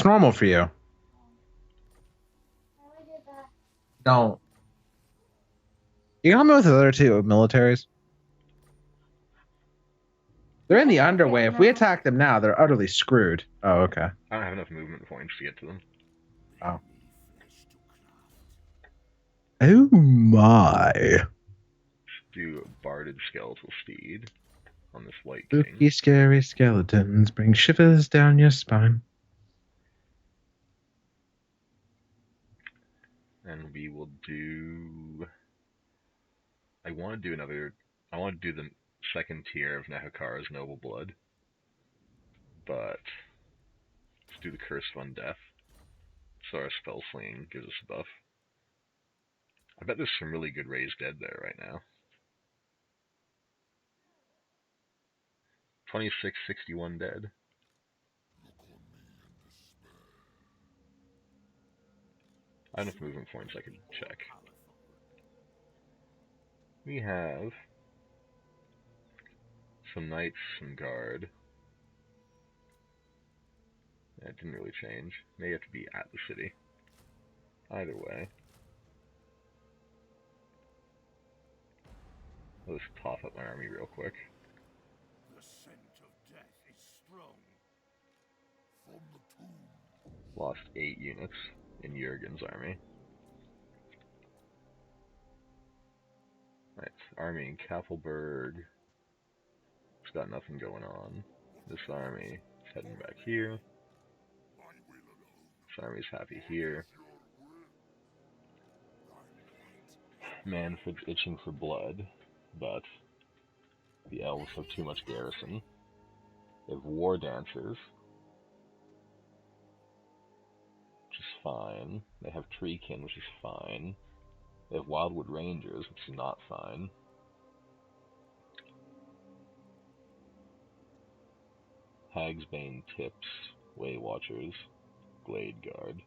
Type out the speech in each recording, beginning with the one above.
It's normal for you. Don't. You help me with the other two militaries? They're in the underway. If we attack them now, they're utterly screwed. Oh, okay. I don't have enough movement points to get to them. Oh. Oh my. Let's do Barded Skeletal Steed on this White Spooky, King. scary skeletons bring shivers down your spine. And we will do... I want to do the second tier of Nehekara's Noble Blood. But let's do the Curse of Undeath. So our Spell Sling gives us a buff. I bet there's some really good Raised Dead there right now. 2661 dead. I have enough movement points I could check. We have some Knights, some Guard. It didn't really change. May have to be at the city. Either way. I'll just top up my army real quick. The scent of death is strong. From the tomb. Lost 8 units in Jurgen's army. Right, army in Kappelberg. It's got nothing going on. This army is heading back here. This army's happy here. Manfred's itching for blood, but the elves have too much garrison. They have war dancers, which is fine. They have treekin, which is fine. They have wildwood rangers, which is not fine. Hagsbane tips, way watchers, glade guard.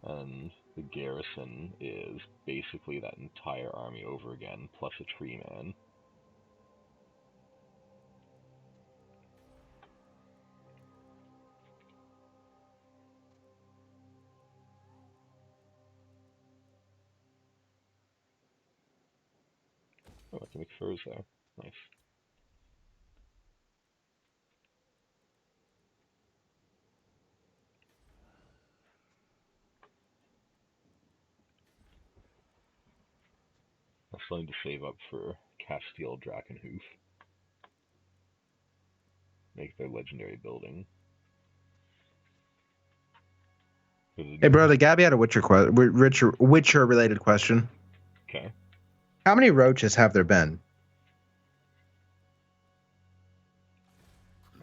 And the garrison is basically that entire army over again, plus a tree man. Oh, I can make furs there. Nice. I'm still need to save up for Castile Drakenhoof. Make their legendary building. Hey, brother, Gabby had a Witcher related question. Okay. How many roaches have there been?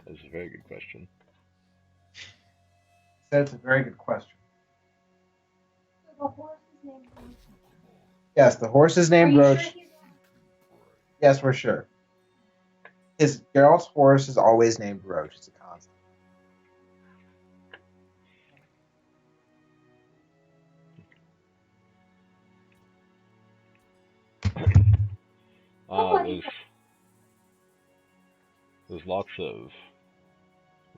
That is a very good question. That's a very good question. Yes, the horse is named Roach. Sure? Yes, we're sure. Geralt's horse is always named Roach. It's a constant. There's lots of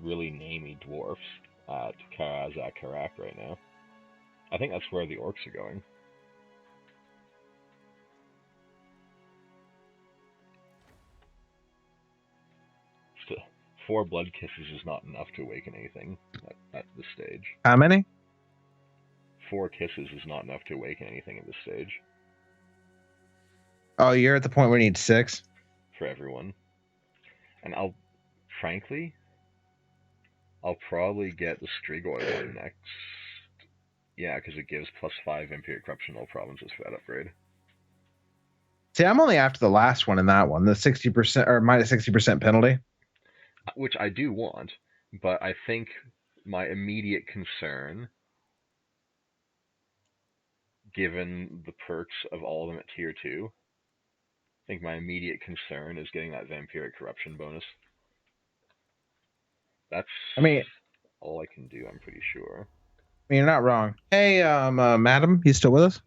really namey dwarfs at Karazak Karak right now. I think that's where the orcs are going. Still, 4 blood kisses is not enough to awaken anything at this stage. How many? 4 kisses is not enough to awaken anything at this stage. Oh, you're at the point where you need 6? For everyone. And I'll probably get the Strigoi one next. Yeah, because it gives +5 Imperial Corruption in all provinces for that upgrade. See, I'm only after the last one in that one, the 60% or minus 60% penalty. Which I do want, but I think my immediate concern, given the perks of all of them at tier 2, I think my immediate concern is getting that Vampiric Corruption bonus. That's all I can do, I'm pretty sure. I mean, you're not wrong. Hey, madam, you still with us?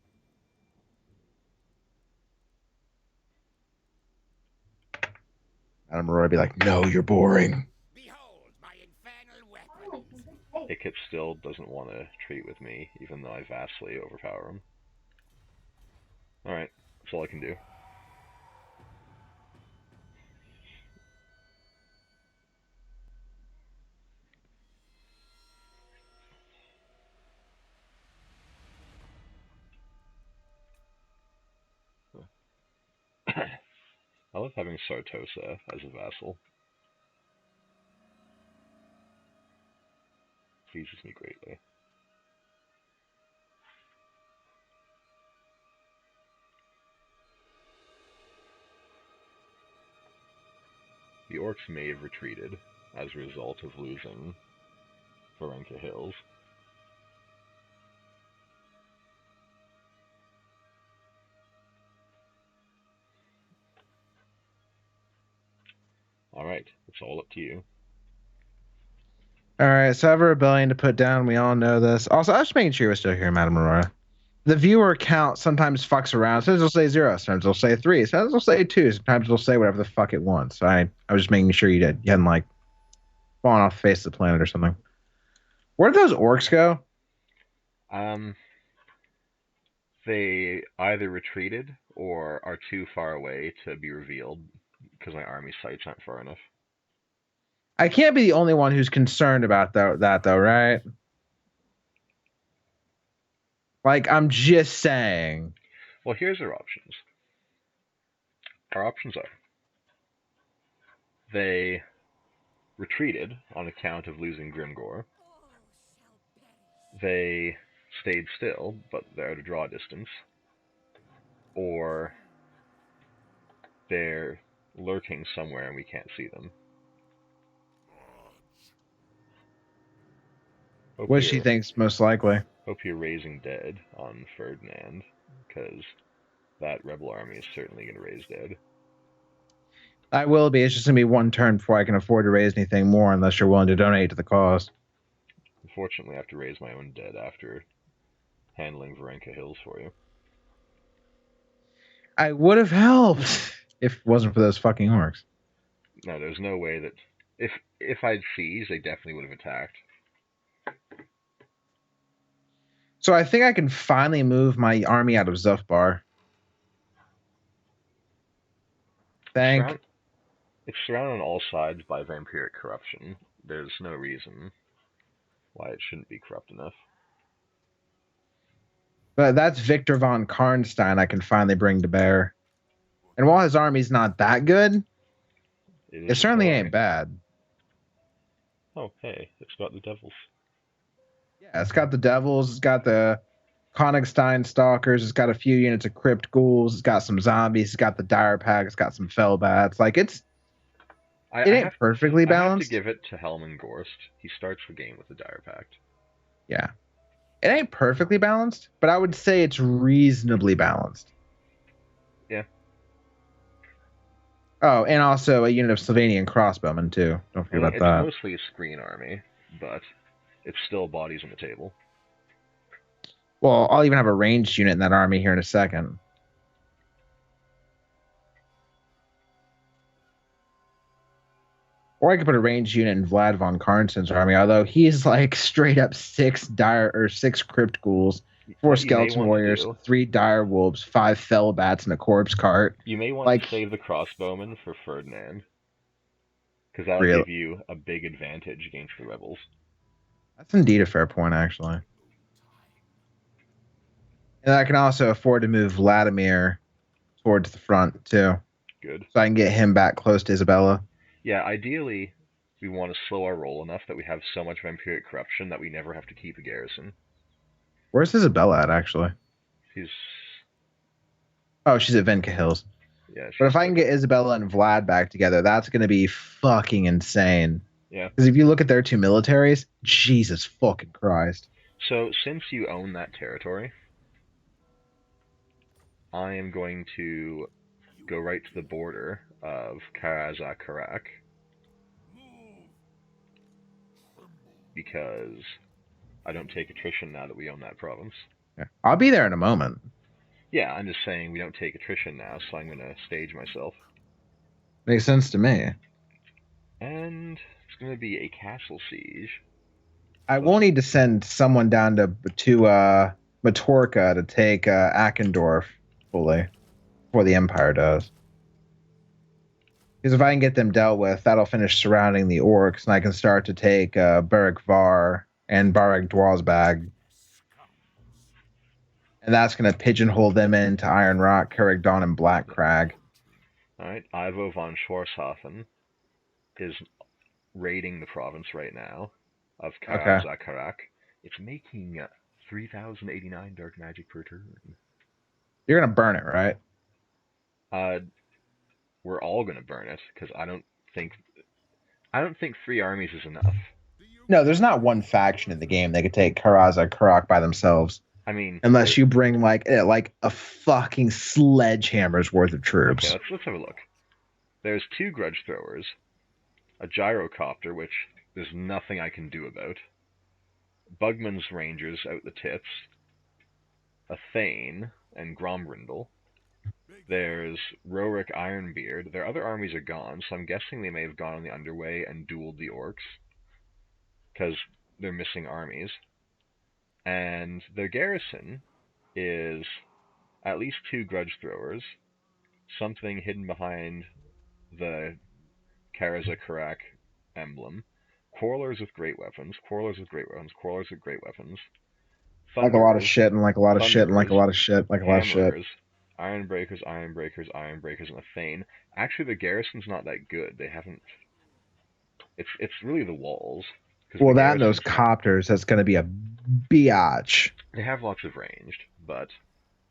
Adam Roy would be like, no, you're boring. Behold my infernal weapons. Ikit still doesn't want to treat with me, even though I vastly overpower him. Alright, that's all I can do. I love having Sartosa as a vassal. Pleases me greatly. The orcs may have retreated as a result of losing Varenka Hills. Alright, it's all up to you. Alright, so I have a rebellion to put down. We all know this. Also, I was just making sure you were still here, Madam Aurora. The viewer count sometimes fucks around. Sometimes it'll say 0, sometimes it'll say 3, sometimes it'll say 2, sometimes it'll say whatever the fuck it wants. So I was just making sure you hadn't like fallen off the face of the planet or something. Where did those orcs go? They either retreated or are too far away to be revealed because my army sights aren't far enough. I can't be the only one who's concerned about that though, right? Like, I'm just saying. Well, here's our options. Our options are: they retreated on account of losing Grimgor. They stayed still, but they're at a draw distance. Or they're lurking somewhere and we can't see them. What she thinks most likely. Hope you're raising dead on Ferdinand, because that rebel army is certainly going to raise dead. I will be. It's just going to be one turn before I can afford to raise anything more unless you're willing to donate to the cause. Unfortunately, I have to raise my own dead after handling Varenka Hills for you. I would have helped if it wasn't for those fucking orcs. No, there's no way that... If I'd seized, they definitely would have attacked. So I think I can finally move my army out of Zufbar. It's surrounded on all sides by vampiric corruption. There's no reason why it shouldn't be corrupt enough. But that's Victor von Karnstein I can finally bring to bear. And while his army's not that good, it certainly ain't bad. Oh, hey, it's got the devils. Yeah, it's got the devils, it's got the Konigstein stalkers, it's got a few units of crypt ghouls, it's got some zombies, it's got the dire pack, it's got some fell bats. Like, it ain't perfectly balanced. I have to give it to Helman Gorst. He starts the game with the dire pact. Yeah. It ain't perfectly balanced, but I would say it's reasonably balanced. Yeah. Oh, and also a unit of Slovenian crossbowmen, too. Don't forget about that. It's mostly a screen army, but it's still bodies on the table. Well, I'll even have a ranged unit in that army here in a second. Or I could put a ranged unit in Vlad von Karnstein's army, although he's like straight up 6 crypt ghouls, 4 skeleton warriors, 3 dire wolves, 5 fell bats, and a corpse cart. You may want to save the crossbowmen for Ferdinand, because that'll give you a big advantage against the rebels. That's indeed a fair point, actually. And I can also afford to move Vladimir towards the front, too. Good. So I can get him back close to Isabella. Yeah, ideally, we want to slow our roll enough that we have so much vampiric corruption that we never have to keep a garrison. Where's Isabella at, actually? She's at Venka Hills. Yeah. But if I can get Isabella and Vlad back together, that's going to be fucking insane. Yeah. Because if you look at their 2 militaries, Jesus fucking Christ. So, since you own that territory, I am going to go right to the border of Karazakarak, because I don't take attrition now that we own that province. Yeah. I'll be there in a moment. Yeah, I'm just saying we don't take attrition now, so I'm going to stage myself. Makes sense to me. And it's going to be a castle siege. I will need to send someone down to Matorka to take Ackendorf fully before the Empire does. Because if I can get them dealt with, that'll finish surrounding the orcs, and I can start to take Beric Var and Barek Dwalsbag. And that's going to pigeonhole them into Iron Rock, Carrickdon, and Black Crag. Alright, Ivo von Schwarzhofen is raiding the province right now of Karazakarak. It's making 3,089 dark magic per turn. You're going to burn it, right? We're all going to burn it, because I don't think 3 armies is enough. No, there's not one faction in the game that could take Karazakarak by themselves. I mean, unless you bring like a fucking sledgehammer's worth of troops. Okay, let's have a look. There's 2 grudge throwers, a gyrocopter, which there's nothing I can do about, Bugman's Rangers out the tits, a Thane and Grombrindle. There's Rorik Ironbeard. Their other armies are gone, so I'm guessing they may have gone on the underway and dueled the orcs, because they're missing armies. And their garrison is at least 2 grudge throwers, something hidden behind the Karazakarak emblem, quarrelers with great weapons, quarrelers with great weapons, quarrelers with great weapons, like a lot of shit and like a lot of shit and like a lot of shit, like a lot of shit. Ironbreakers, and a Thane. Actually, the garrison's not that good. They haven't. It's really the walls. Well, that and those copters, that's going to be a biatch. They have lots of ranged, but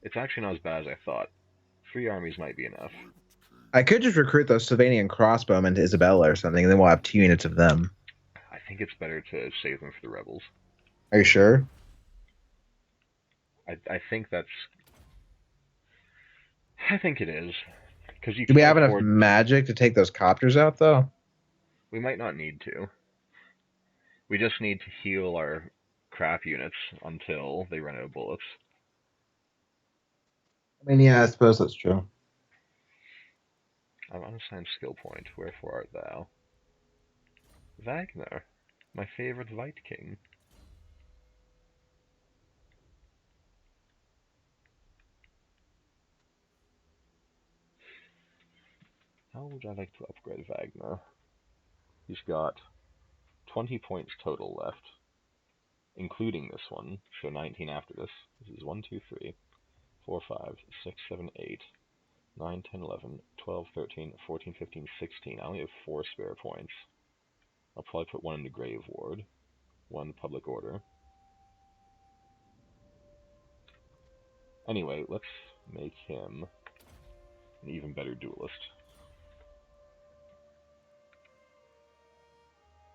it's actually not as bad as I thought. 3 armies might be enough. I could just recruit those Sylvanian crossbowmen to Isabella or something, and then we'll have 2 units of them. I think it's better to save them for the rebels. Are you sure? I think that's... I think it is. Because you do we have enough magic to take those copters out, though? We might not need to. We just need to heal our crap units until they run out of bullets. I mean, yeah, I suppose that's true. I'm unassigned skill point. Wherefore art thou? Wagner, my favorite White King. How would I like to upgrade Wagner? He's got 20 points total left, including this one, so 19 after this. This is 1, 2, 3, 4, 5, 6, 7, 8, 9, 10, 11, 12, 13, 14, 15, 16. I only have 4 spare points. I'll probably put 1 into Grave Ward, 1 Public Order. Anyway, let's make him an even better duelist.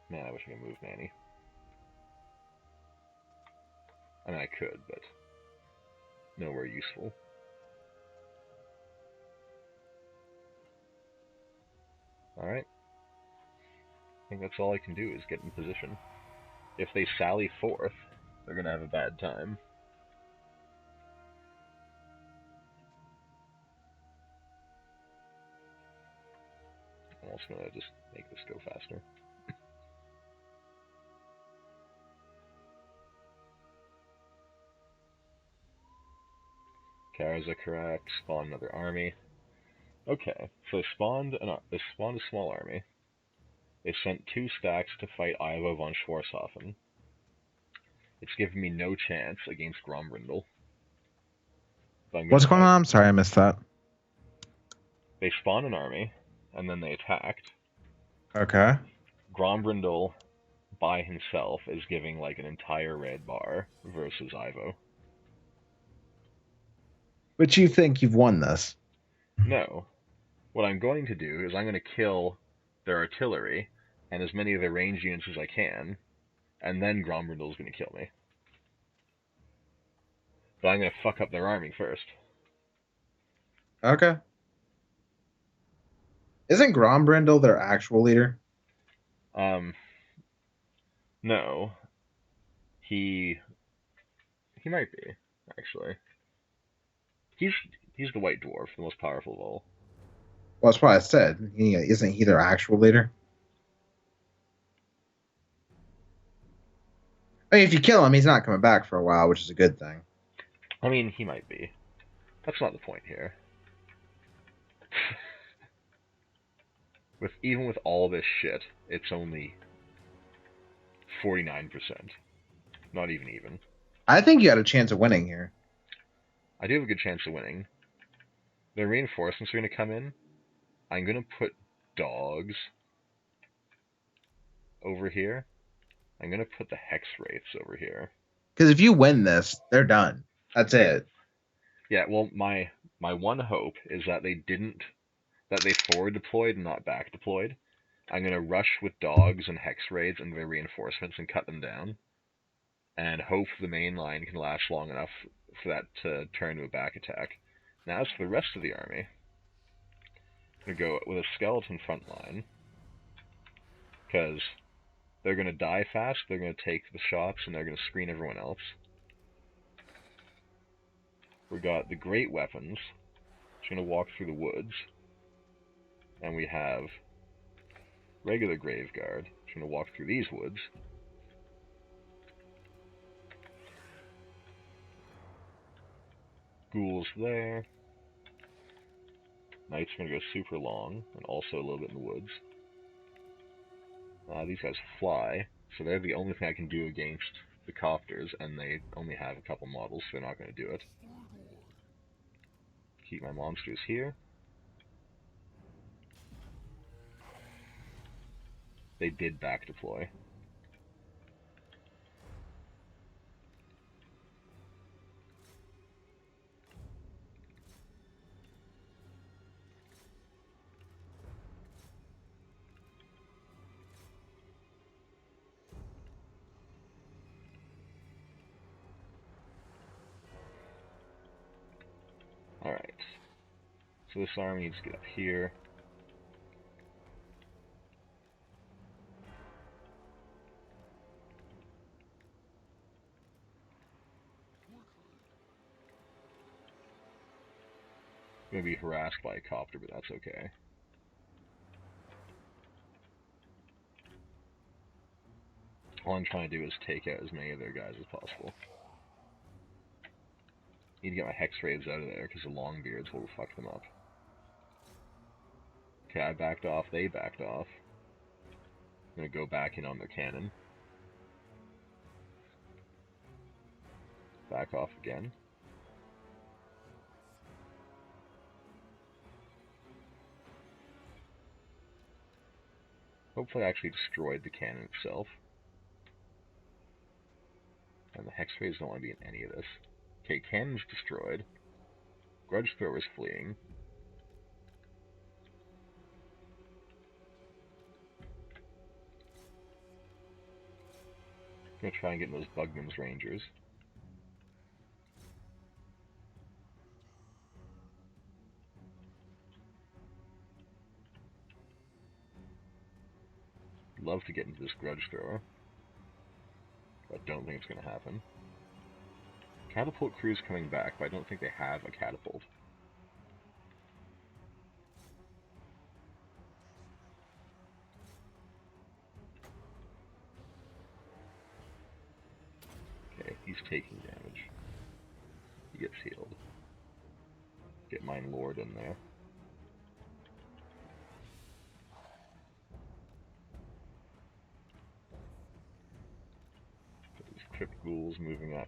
Man, I wish I could move Manny. I mean, I could, but nowhere useful. Alright. I think that's all I can do is get in position. If they sally forth, they're gonna have a bad time. I'm also gonna just make this go faster. Karazakarak, spawn another army. Okay, so they spawned a small army. They sent 2 stacks to fight Ivo von Schwarzhofen. It's given me no chance against Grombrindle. What's going on? I'm sorry, I missed that. They spawned an army, and then they attacked. Okay. Grombrindle, by himself, is giving like an entire red bar versus Ivo. But you think you've won this? No. What I'm going to do is I'm going to kill their artillery and as many of their ranged units as I can, and then Grombrindle's going to kill me. But I'm going to fuck up their army first. Okay. Isn't Grombrindle their actual leader? No. He might be, actually. He's the White Dwarf, the most powerful of all. Well, that's what I said. Isn't he their actual leader? I mean, if you kill him, he's not coming back for a while, which is a good thing. I mean, he might be. That's not the point here. Even with all this shit, it's only 49%. Not even. I think you had a chance of winning here. I do have a good chance of winning. The reinforcements are going to come in. I'm going to put dogs over here. I'm going to put the hex wraiths over here. Because if you win this, they're done. That's it. Yeah, well, my one hope is that they forward deployed and not back deployed. I'm going to rush with dogs and hex raids and their reinforcements and cut them down. And hope the main line can last long enough for that to turn to a back attack. Now, as for the rest of the army, I'm going to go with a skeleton front line. Because they're going to die fast, they're going to take the shots, and they're going to screen everyone else. We got the great weapons. It's going to walk through the woods. And we have regular Graveguard. It's going to walk through these woods. Ghouls there. Knight's going to go super long, and also a little bit in the woods. These guys fly, so they're the only thing I can do against the copters, and they only have a couple models, so they're not going to do it. Keep my monsters here. They did back deploy. Alright. So this army needs to get up here. I'm going to be harassed by a copter, but that's okay. All I'm trying to do is take out as many of their guys as possible. Need to get my hex raids out of there, because the longbeards will fuck them up. Okay, I backed off, they backed off. I'm going to go back in on their cannon. Back off again. Hopefully I actually destroyed the cannon itself. And the hex raids don't want to be in any of this. Okay, cannon's destroyed. Grudge thrower's fleeing. I'm gonna try and get in those Bugman's Rangers. Love to get into this Grudge thrower. But I don't think it's gonna happen. Catapult crew's coming back, but I don't think they have a catapult. Okay, he's taking damage. He gets healed. Get Mine Lord in there. Get these Crypt Ghouls moving up.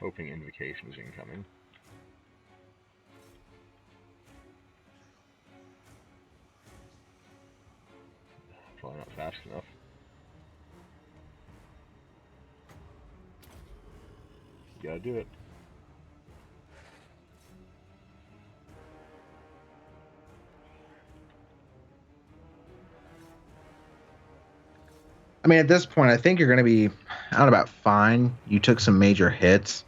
Hoping Invocation is incoming. Probably not fast enough. You gotta do it. I mean, at this point, I think you're going to be out about fine. You took some major hits.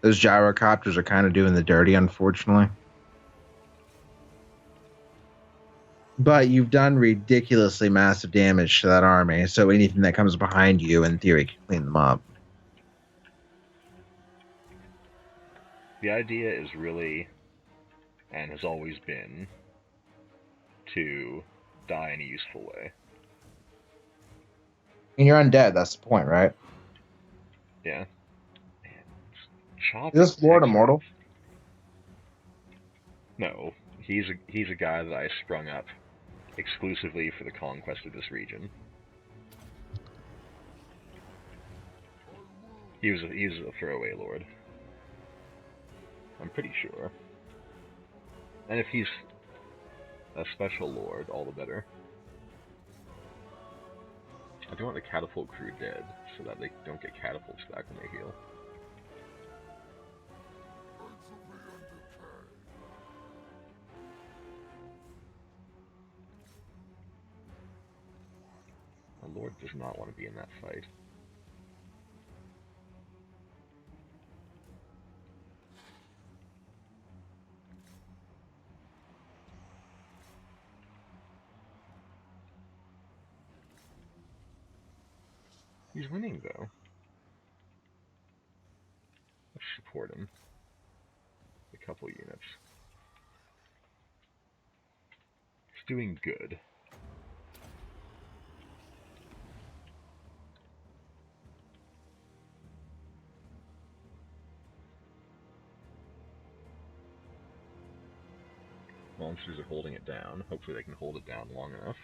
Those gyrocopters are kind of doing the dirty, unfortunately. But you've done ridiculously massive damage to that army, so anything that comes behind you, in theory, can clean them up. The idea is really, and has always been, to die in a useful way. And you're undead, that's the point, right? Yeah. Man, Is this Lord hex Immortal? rates. No, he's a guy that I sprung up exclusively for the conquest of this region. He was a throwaway lord. I'm pretty sure. And if he's a special lord, all the better. I do want the catapult crew dead, so that they don't get catapults back when they heal. My lord does not want to be in that fight. He's winning, though. Let's support him. A couple units. He's doing good. Monsters are holding it down. Hopefully they can hold it down long enough.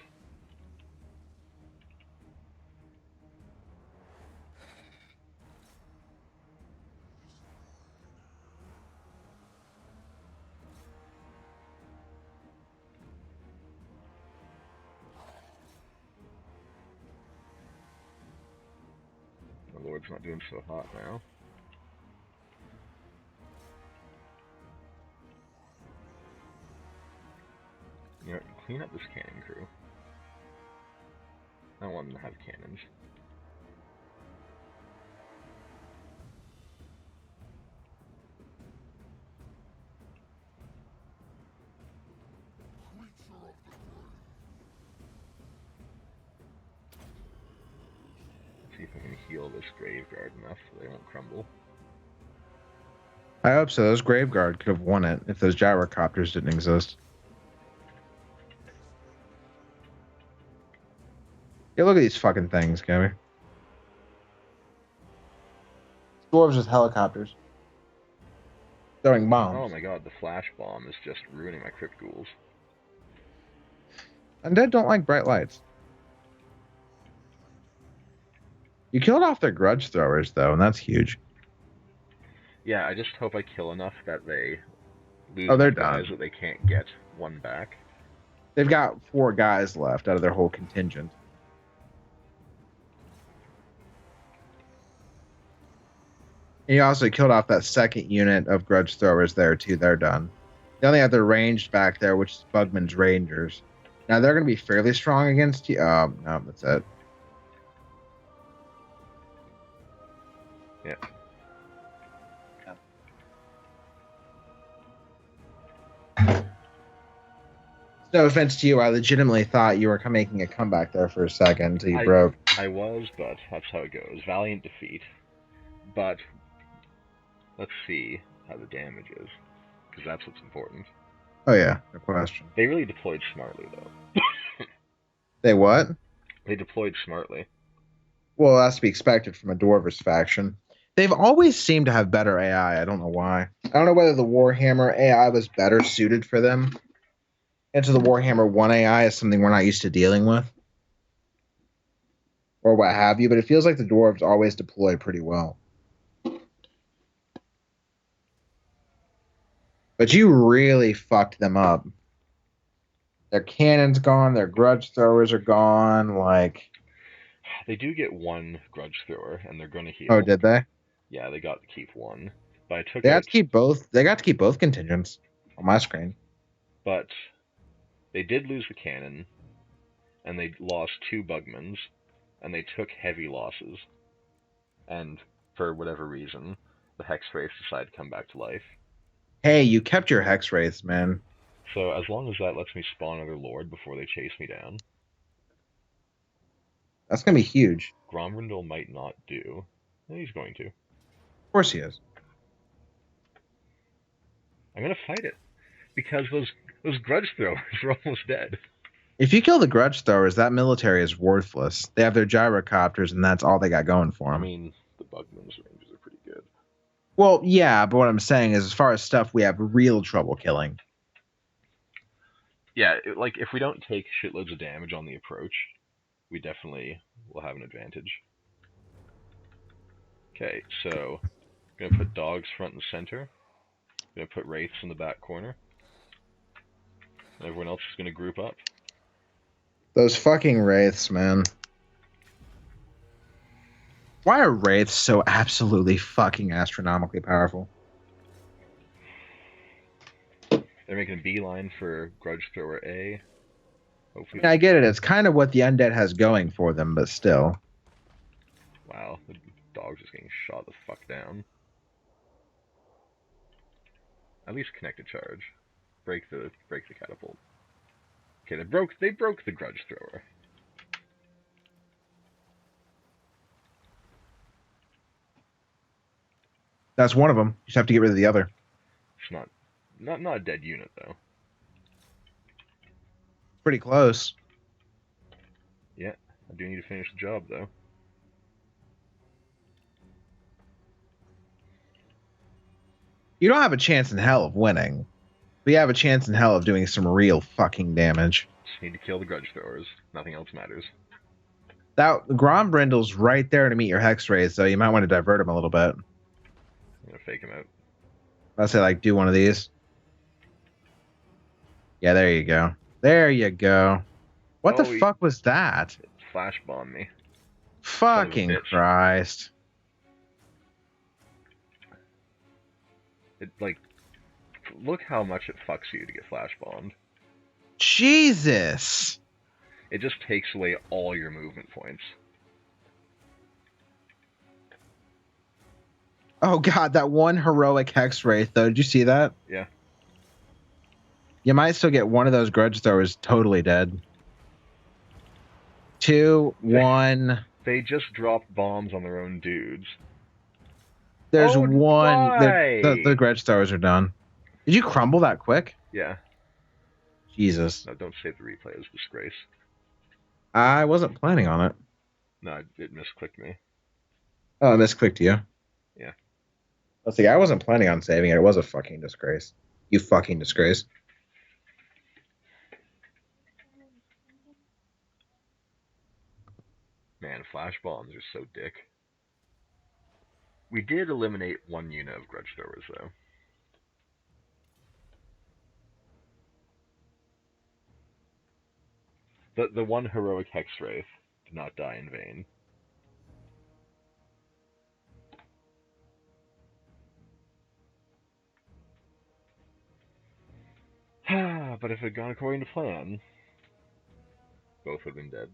My lord's not doing so hot now. You know, clean up this cannon crew. I don't want them to have cannons. See if I can heal this Graveguard enough so they won't crumble. I hope so. Those Graveguard could have won it if those gyrocopters didn't exist. Yeah, look at these fucking things, Gabby. Dwarves with helicopters. Throwing bombs. Oh my god, the flash bomb is just ruining my crypt ghouls. Undead don't like bright lights. You killed off their grudge throwers, though, and that's huge. Yeah, I just hope I kill enough that they lose they're guys done. that they can't get one back. They've got 4 guys left out of their whole contingent. And you also killed off that second unit of grudge throwers there, too. They're done. They only have their ranged back there, which is Bugman's Rangers. Now, they're going to be fairly strong against you. No, that's it. Yeah. No offense to you, I legitimately thought you were making a comeback there for a second until you broke. I was, but that's how it goes. Valiant defeat. But let's see how the damage is, because that's what's important. Oh yeah, no question. They really deployed smartly, though. They what? They deployed smartly. Well, that's to be expected from a Dwarvers faction. They've always seemed to have better AI. I don't know why. I don't know whether the Warhammer AI was better suited for them. And so the Warhammer 1 AI is something we're not used to dealing with. Or what have you, but it feels like the Dwarves always deploy pretty well. But you really fucked them up. Their cannon's gone, their grudge throwers are gone, like... They do get one grudge thrower, and they're going to heal. Oh, did they? Yeah, they got to keep one. But I took They got to keep both. They got to keep both contingents on my screen. But they did lose the cannon, and they lost 2 Bugmans, and they took heavy losses. And for whatever reason, the Hex Wraiths decided to come back to life. Hey, you kept your Hex Wraiths, man. So as long as that lets me spawn another lord before they chase me down, That's gonna be huge. Grombrindal might not do. And he's going to. Of course he is. I'm gonna fight it because those grudge throwers are almost dead. If you kill the grudge throwers, that military is worthless. They have their gyrocopters, and that's all they got going for them. I mean, the Bugman's ranges are pretty good. Well, yeah, but what I'm saying is, as far as stuff we have real trouble killing. Yeah, like if we don't take shitloads of damage on the approach, we definitely will have an advantage. Okay, so I'm gonna put dogs front and center. I'm gonna put wraiths in the back corner. And everyone else is gonna group up. Those fucking wraiths, man. Why are wraiths so absolutely fucking astronomically powerful? They're making a beeline for Grudge Thrower A. Hopefully. I get it. It's kind of what the undead has going for them, but still. Wow, the dog's just getting shot the fuck down. At least connect a charge. Break the catapult. Okay, they broke the Grudge Thrower. That's one of them. You just have to get rid of the other. It's not a dead unit though. Pretty close. Yeah, I do need to finish the job though. You don't have a chance in hell of winning. But you have a chance in hell of doing some real fucking damage. Just need to kill the Grudge Throwers. Nothing else matters. That Grombrindal's right there to meet your Hex Rays, so you might want to divert him a little bit. I'm gonna fake him out. I'd say, like, do one of these. Yeah, there you go. There you go. What the fuck was that? It flash bombed me. Fucking Christ. It, like, look how much it fucks you to get flash bombed. Jesus. It just takes away all your movement points. Oh god, that one heroic Hex Wraith, though. Did you see that? Yeah. You might still get one of those grudge throwers totally dead. 2, 1. They just dropped bombs on their own dudes. There's one. The grudge throwers are done. Did you crumble that quick? Yeah. Jesus. No, don't save the replay as disgrace. I wasn't planning on it. No, it misclicked me. Oh, it misclicked you. Yeah. Let's see, I wasn't planning on saving it. It was a fucking disgrace. You fucking disgrace. Man, flash bombs are so dick. We did eliminate one unit of grudge throwers, though. The one heroic Hex Wraith did not die in vain. But if it had gone according to plan, both would have been dead.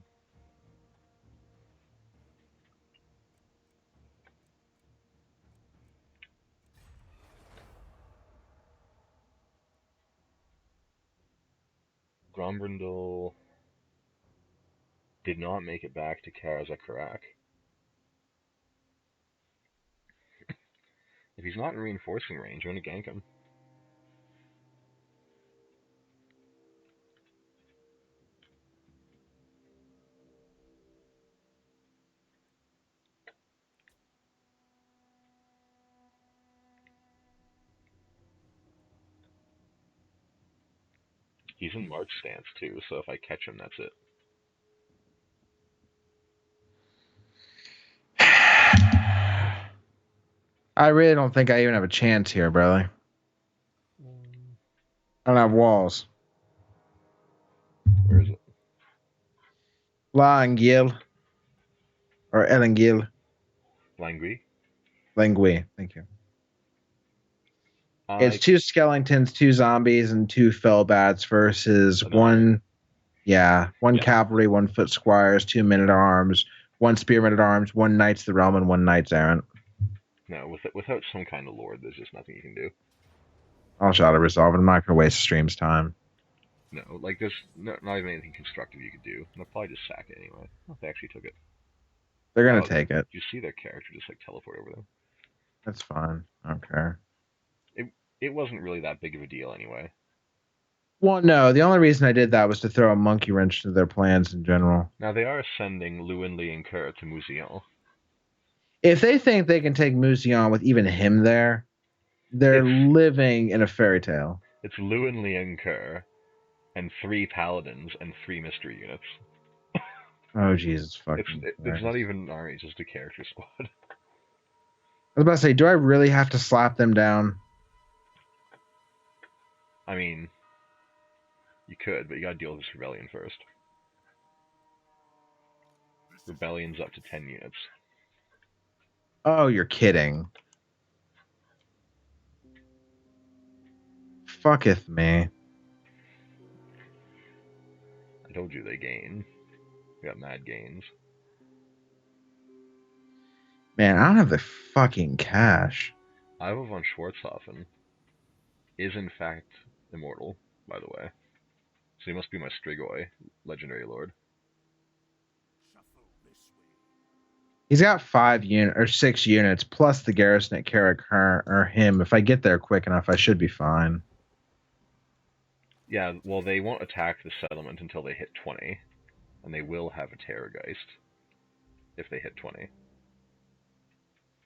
Grombrindal did not make it back to Karazakarak. If he's not in reinforcing range, I'm going to gank him. He's in march stance too, so if I catch him, that's it. I really don't think I even have a chance here, brother. I don't have walls. Where is it? Langil. Or Elengil. Langui? Langui, thank you. It's 2 skeletons, 2 zombies, and 2 fell bats versus one cavalry, 1 foot squires, 2 men-at-arms, 1 spearman at arms, 1 knights of the realm, and 1 knights errant. No, without some kind of lord, there's just nothing you can do. I'll try to resolve it. I'm not going to waste the stream's time. No, like there's not even anything constructive you could do. They'll probably just sack it anyway. Oh, they actually took it. They're gonna Oh, take it. you see their character just like teleport over them. That's fine. I don't care. It wasn't really that big of a deal anyway. Well, no. The only reason I did that was to throw a monkey wrench to their plans in general. Now they are sending Luenli and Kerr to Musion. If they think they can take Musion with even him there, they're It's living in a fairy tale. it's Luenli and Kerr and 3 paladins and 3 mystery units. Oh Jesus fucking! It's not even an army, it's just a character squad. I was about to say, do I really have to slap them down? I mean, you could, but you gotta deal with this rebellion first. Rebellion's up to 10 units. Oh, you're kidding. Fucketh me. I told you they gain. We got mad gains. Man, I don't have the fucking cash. Ivo von Schwarzhofen is in fact immortal, by the way. So he must be my Strigoi, legendary lord. Shuffle this way. He's got 6 units plus the garrison at Carrick or him. If I get there quick enough, I should be fine. Yeah, well, they won't attack the settlement until they hit 20, and they will have a Terrorgeist if they hit 20.